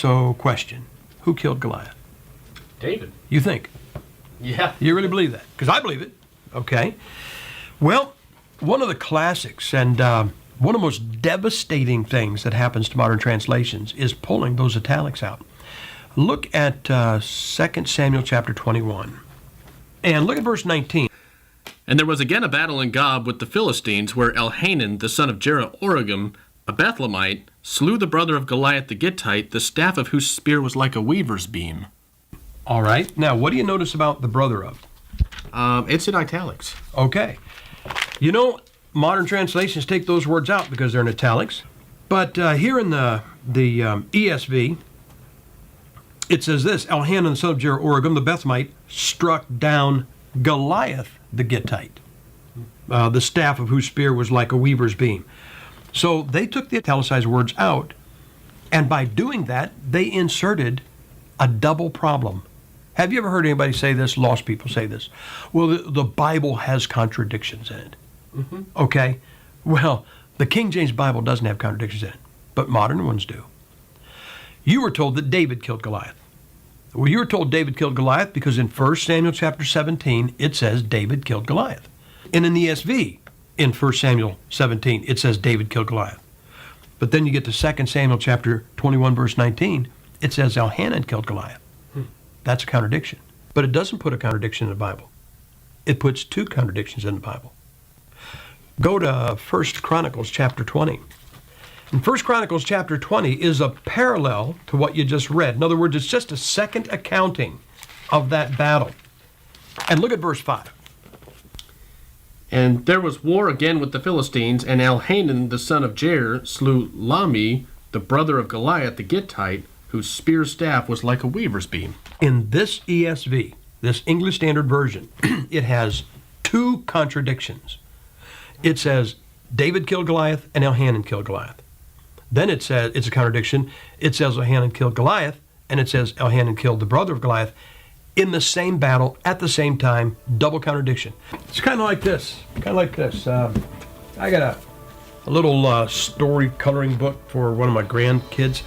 So, question. Who killed Goliath? David. You think? Yeah. You really believe that? Because I believe it. Okay. Well, one of the classics and one of the most devastating things that happens to modern translations is pulling those italics out. Look at 2 Samuel chapter 21. And look at verse 19. And there was again a battle in Gob with the Philistines, where Elhanan, the son of Jeroboam, a Bethlehemite, slew the brother of Goliath the Gittite, the staff of whose spear was like a weaver's beam. All right. Now, what do you notice about the brother of? It's in italics. Okay. You know, modern translations take those words out because they're in italics. But here in the ESV, it says this: Elhanan, the son of Jeroboam, the Bethlehemite, struck down Goliath the Gittite, the staff of whose spear was like a weaver's beam. So they took the italicized words out, and by doing that, they inserted a double problem. Have you ever heard anybody say this? Lost people say this. Well, the Bible has contradictions in it. Mm-hmm. Okay? Well, the King James Bible doesn't have contradictions in it, but modern ones do. You were told that David killed Goliath. Well, you were told David killed Goliath because in 1 Samuel chapter 17, it says David killed Goliath. And in the ESV, in 1 Samuel 17, it says David killed Goliath. But then you get to 2 Samuel chapter 21, verse 19, it says Elhanan killed Goliath. That's a contradiction. But it doesn't put a contradiction in the Bible. It puts two contradictions in the Bible. Go to 1 Chronicles chapter 20. And 1 Chronicles chapter 20 is a parallel to what you just read. In other words, it's just a second accounting of that battle. And look at verse 5. And there was war again with the Philistines, and Elhanan, the son of Jair, slew Lahmi, the brother of Goliath the Gittite, whose spear staff was like a weaver's beam. In this ESV, this English Standard Version, it has two contradictions. It says David killed Goliath and Elhanan killed Goliath. Then it says, it's a contradiction, it says Elhanan killed Goliath, and it says Elhanan killed the brother of Goliath in the same battle at the same time, double contradiction. It's kind of like this. I got a little story coloring book for one of my grandkids.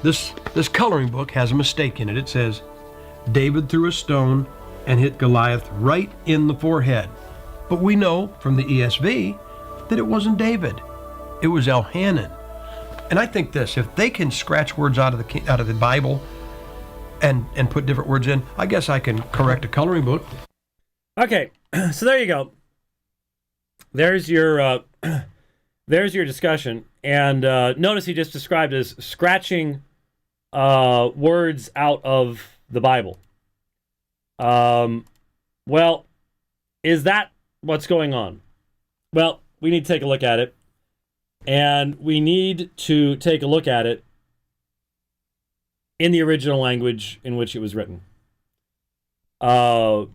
This coloring book has a mistake in it. It says, David threw a stone and hit Goliath right in the forehead. But we know from the ESV that it wasn't David. It was Elhanan. And I think this, if they can scratch words out of the Bible and put different words in, I guess I can correct a coloring book. Okay, so there you go. There's your discussion. And notice he just described as scratching words out of the Bible. Well, is that what's going on? Well, we need to take a look at it. And we need to take a look at it in the original language in which it was written. Here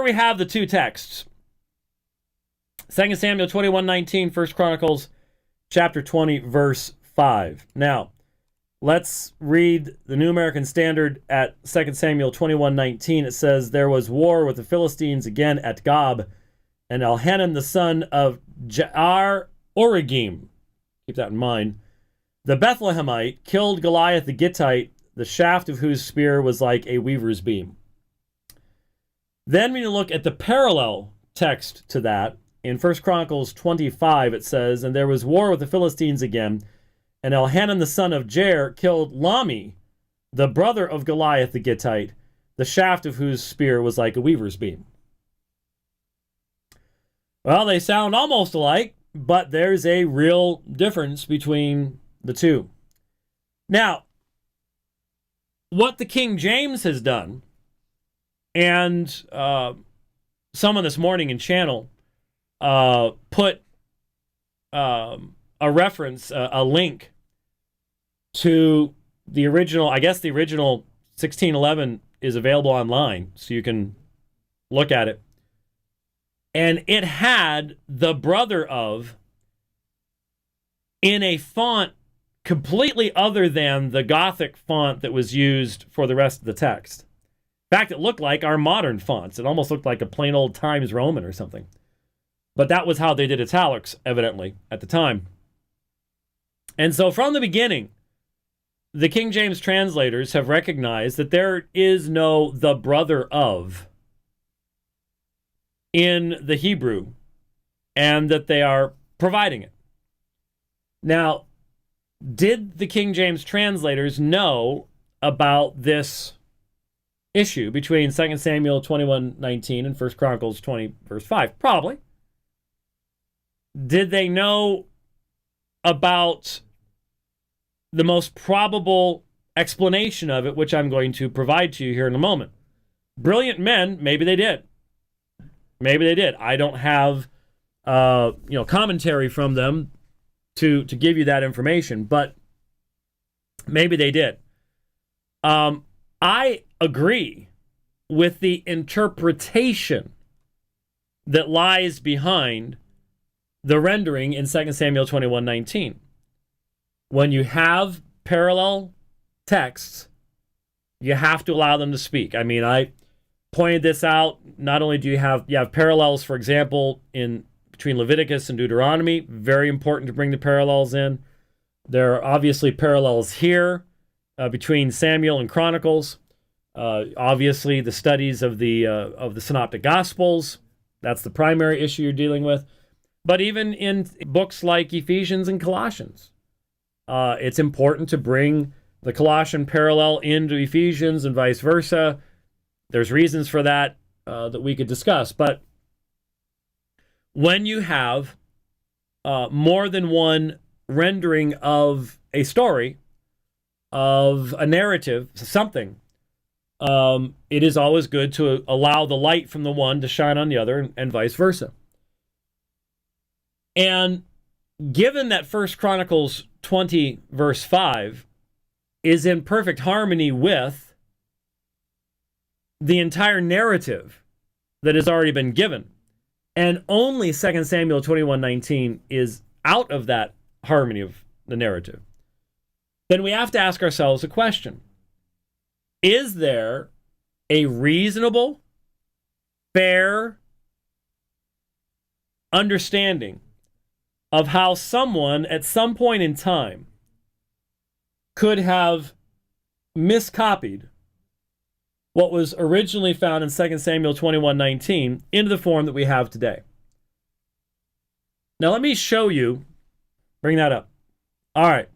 we have the two texts. 2 Samuel 21:19, 1 Chronicles chapter 20, verse 5. Now, let's read the New American Standard at 2 Samuel 21:19. It says, there was war with the Philistines again at Gob, and Elhanan, the son of Jair-Oregim, keep that in mind, the Bethlehemite, killed Goliath the Gittite, the shaft of whose spear was like a weaver's beam. Then when you look at the parallel text to that, in 1 Chronicles 25, it says, and there was war with the Philistines again, and Elhanan, the son of Jair, killed Lahmi, the brother of Goliath the Gittite, the shaft of whose spear was like a weaver's beam. Well, they sound almost alike, but there's a real difference between the two. Now, what the King James has done, and someone this morning in channel put a reference, a link to the original, I guess the original 1611 is available online, so you can look at it. And it had the brother of in a font completely other than the Gothic font that was used for the rest of the text. In fact, it looked like our modern fonts. It almost looked like a plain old Times Roman or something. But that was how they did italics, evidently, at the time. And so from the beginning, the King James translators have recognized that there is no the brother of in the Hebrew, and that they are providing it. Now, did the King James translators know about this issue between 2 Samuel 21:19 and 1 Chronicles 20, verse 5? Probably. Did they know about the most probable explanation of it, which I'm going to provide to you here in a moment? Brilliant men, maybe they did. Maybe they did. I don't have commentary from them to give you that information, but maybe they did. I agree with the interpretation that lies behind the rendering in 2 Samuel 21:19. When you have parallel texts, you have to allow them to speak. I mean, I pointed this out. Not only do you have parallels, for example, in between Leviticus and Deuteronomy, very important to bring the parallels in. There are obviously parallels here between Samuel and Chronicles. Obviously, the studies of the Synoptic Gospels, that's the primary issue you're dealing with. But even in books like Ephesians and Colossians, it's important to bring the Colossian parallel into Ephesians and vice versa. There's reasons for that that we could discuss. But when you have more than one rendering of a story, of a narrative, something, it is always good to allow the light from the one to shine on the other, and vice versa. And given that 1 Chronicles 20, verse 5 is in perfect harmony with the entire narrative that has already been given, and only 2 Samuel 21:19 is out of that harmony of the narrative, then we have to ask ourselves a question. Is there a reasonable, fair understanding of how someone at some point in time could have miscopied what was originally found in 2 Samuel 21:19 into the form that we have today? Now let me show you, bring that up. All right.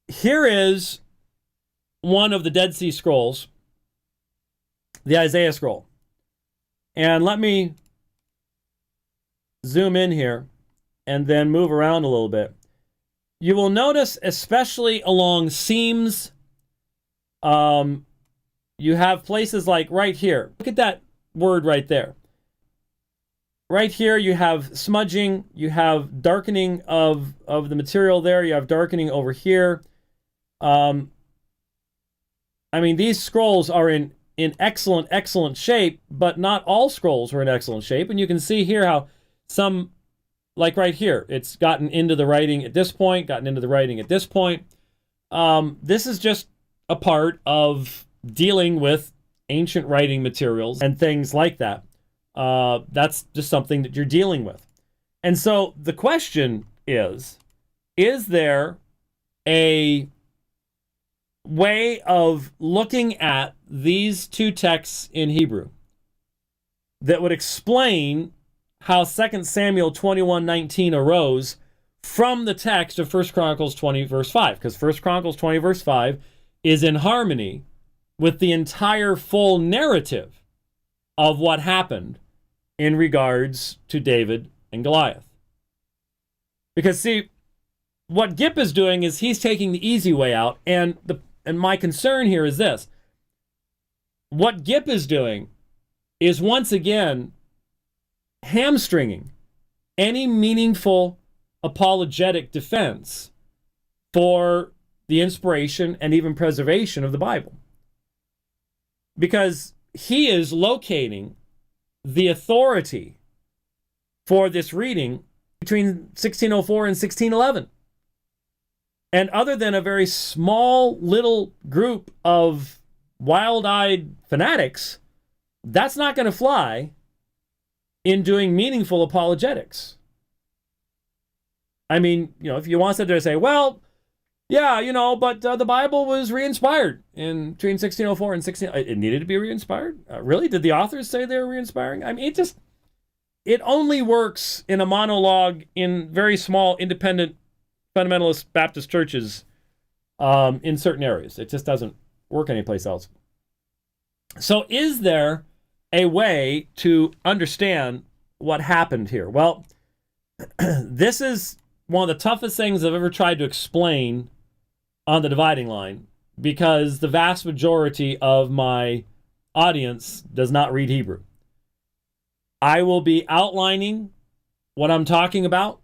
Here is one of the Dead Sea Scrolls, the Isaiah scroll. And let me zoom in here and then move around a little bit. You will notice, especially along seams, you have places like right here. Look at that word right there. Right here you have smudging, you have darkening of the material there, you have darkening over here. I mean, these scrolls are in excellent shape, but not all scrolls are in excellent shape. And you can see here how some, like right here, it's gotten into the writing at this point, gotten into the writing at this point. This is just a part of dealing with ancient writing materials and things like that. That's just something that you're dealing with. And so the question is there a way of looking at these two texts in Hebrew that would explain how 2 Samuel 21:19 arose from the text of 1 Chronicles 20, verse 5? Because 1 Chronicles 20, verse 5 is in harmony with the entire full narrative of what happened in regards to David and Goliath. Because, see, what Gipp is doing is he's taking the easy way out, and my concern here is this. What Gipp is doing is once again hamstringing any meaningful apologetic defense for the inspiration and even preservation of the Bible. Because he is locating the authority for this reading between 1604 and 1611. And other than a very small little group of wild-eyed fanatics, that's not going to fly in doing meaningful apologetics. I mean, if you want to sit there and say, well, yeah, but the Bible was re-inspired between 1604 and 16. It needed to be re-inspired? Really? Did the authors say they were re-inspiring? I mean, it only works in a monologue in very small, independent, fundamentalist Baptist churches in certain areas. It just doesn't work anyplace else. So is there a way to understand what happened here? Well, this is one of the toughest things I've ever tried to explain on the dividing line, because the vast majority of my audience does not read Hebrew. I will be outlining what I'm talking about.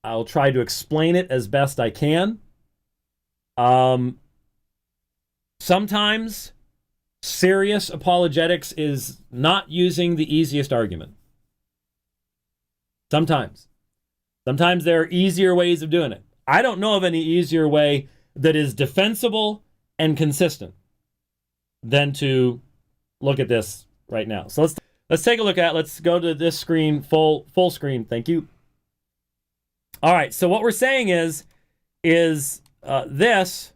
I'll try to explain it as best I can. Sometimes serious apologetics is not using the easiest argument. Sometimes there are easier ways of doing it. I don't know of any easier way that is defensible and consistent than to look at this right now. So let's take a look at. Let's go to this screen, full screen. Thank you. All right. So what we're saying is this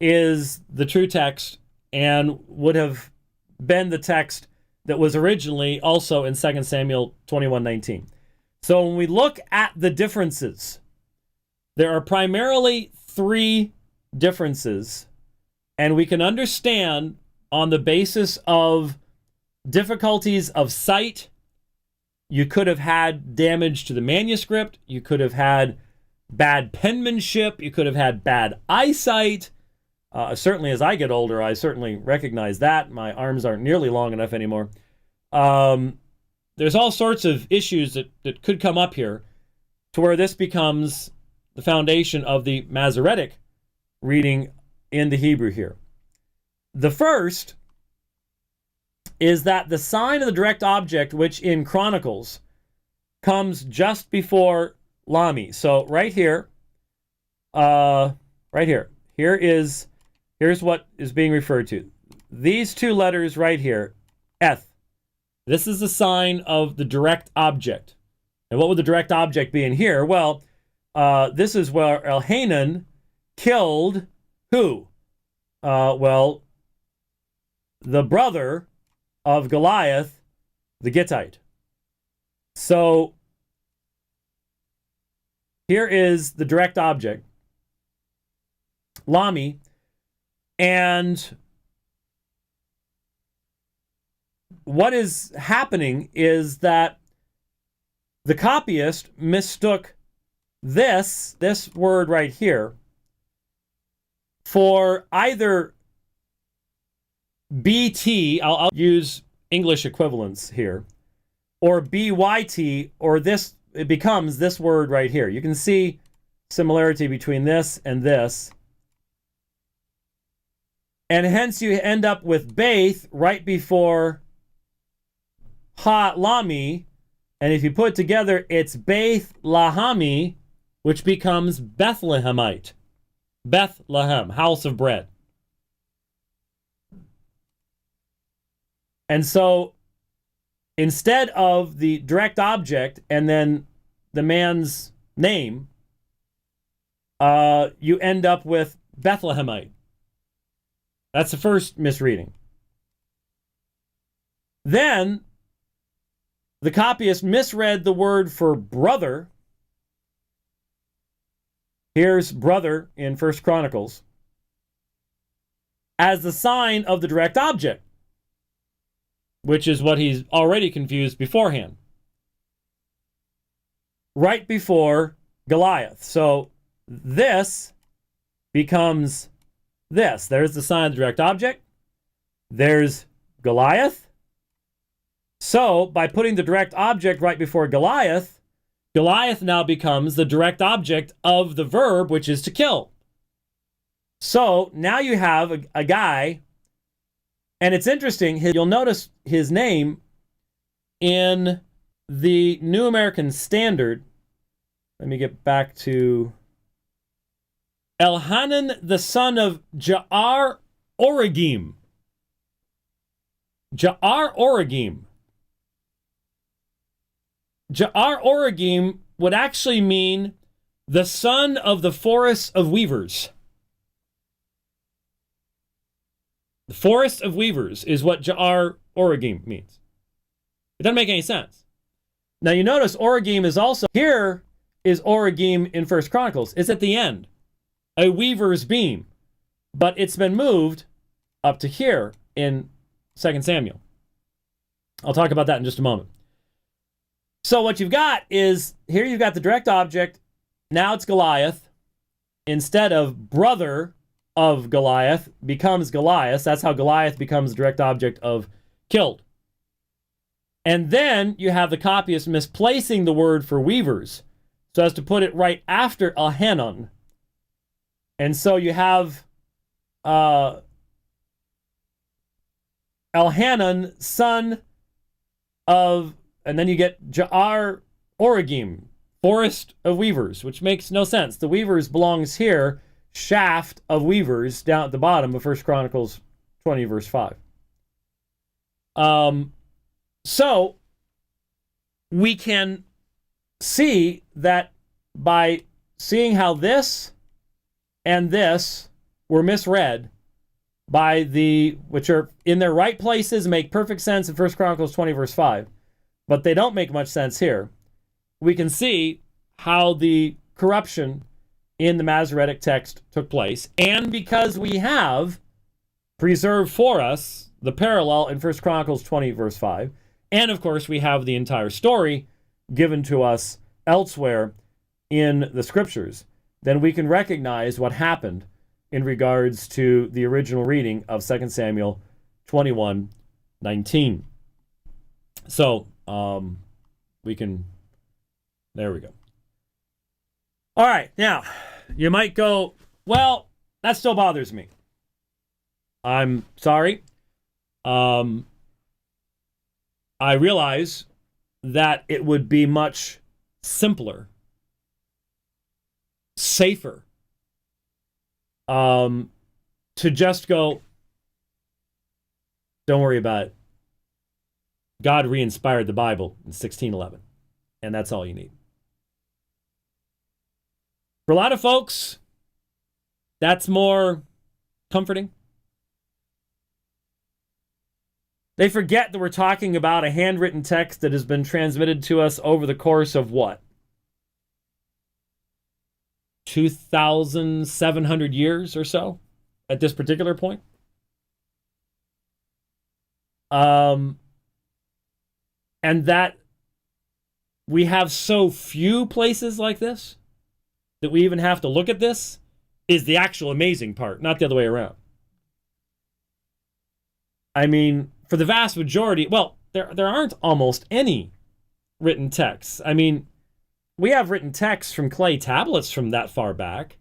is the true text and would have been the text that was originally also in 2 Samuel 21:19. So when we look at the differences, there are primarily 3 differences, and we can understand on the basis of difficulties of sight. You could have had damage to the manuscript. You could have had bad penmanship. You could have had bad eyesight. Certainly as I get older, I certainly recognize that. My arms aren't nearly long enough anymore. There's all sorts of issues that could come up here to where this becomes the foundation of the Masoretic reading in the Hebrew here. The first is that the sign of the direct object, which in Chronicles comes just before Lahmi. So right here, here's what is being referred to. These 2 letters right here, eth. This is the sign of the direct object. And what would the direct object be in here? Well, this is where Elhanan killed who? Well, the brother of Goliath, the Gittite. So here is the direct object, Lahmi, and what is happening is that the copyist mistook this word right here for either BT, I'll use English equivalents here, or BYT, or this, it becomes this word right here. You can see similarity between this and this. And hence you end up with Baith right before Ha Lahmi, and if you put it together, it's Baith Lahami, which becomes Bethlehemite. Bethlehem, house of bread. And so instead of the direct object and then the man's name, you end up with Bethlehemite. That's the first misreading. Then the copyist misread the word for brother. Here's brother in 1 Chronicles as the sign of the direct object, which is what he's already confused beforehand. Right before Goliath. So this becomes this. There's the sign of the direct object. There's Goliath. So by putting the direct object right before Goliath, Goliath now becomes the direct object of the verb, which is to kill. So now you have a guy, and it's interesting, you'll notice his name in the New American Standard. Let me get back to Elhanan, the son of Ja'ar Origim. Ja'ar Origim. Ja'ar Origim would actually mean the son of the forest of weavers. The forest of weavers is what Ja'ar Origim means. It doesn't make any sense. Now you notice Origim is also, here is Origim in First Chronicles. It's at the end. A weaver's beam. But it's been moved up to here in 2 Samuel. I'll talk about that in just a moment. So what you've got is, here you've got the direct object. Now it's Goliath. Instead of brother of Goliath becomes Goliath. That's how Goliath becomes the direct object of killed. And then you have the copyist misplacing the word for weavers so as to put it right after Elhanan. And so you have Elhanan, son of, and then you get Ja'ar Origim, forest of weavers, which makes no sense. The weavers belongs here, shaft of weavers, down at the bottom of 1 Chronicles 20, verse 5. So we can see that by seeing how this and this were misread by the, which are in their right places, make perfect sense in 1 Chronicles 20, verse 5, but they don't make much sense here. We can see how the corruption in the Masoretic text took place, and because we have preserved for us the parallel in 1 Chronicles 20, verse 5, and of course we have the entire story given to us elsewhere in the scriptures, then we can recognize what happened in regards to the original reading of 2 Samuel 21:19. So, we can, there we go. All right, now, you might go, well, that still bothers me. I'm sorry. I realize that it would be much simpler, safer, to just go, don't worry about it. God re-inspired the Bible in 1611, and that's all you need. For a lot of folks, that's more comforting. They forget that we're talking about a handwritten text that has been transmitted to us over the course of what? 2,700 years or so at this particular point. And that we have so few places like this that we even have to look at this is the actual amazing part, not the other way around. I mean, for the vast majority, well, there aren't almost any written texts. I mean, we have written texts from clay tablets from that far back.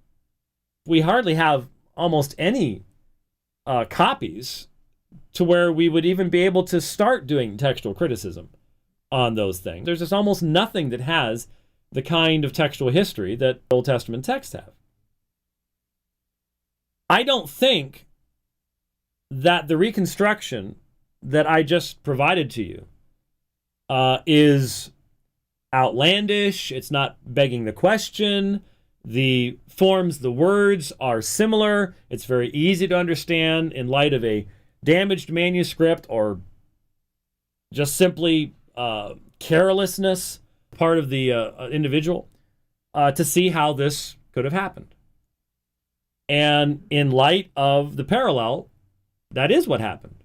We hardly have almost any copies to where we would even be able to start doing textual criticism on those things. There's just almost nothing that has the kind of textual history that Old Testament texts have. I don't think that the reconstruction that I just provided to you is outlandish. It's not begging the question. The forms, the words are similar. It's very easy to understand in light of a damaged manuscript or just simply carelessness part of the individual to see how this could have happened. And in light of the parallel, that is what happened.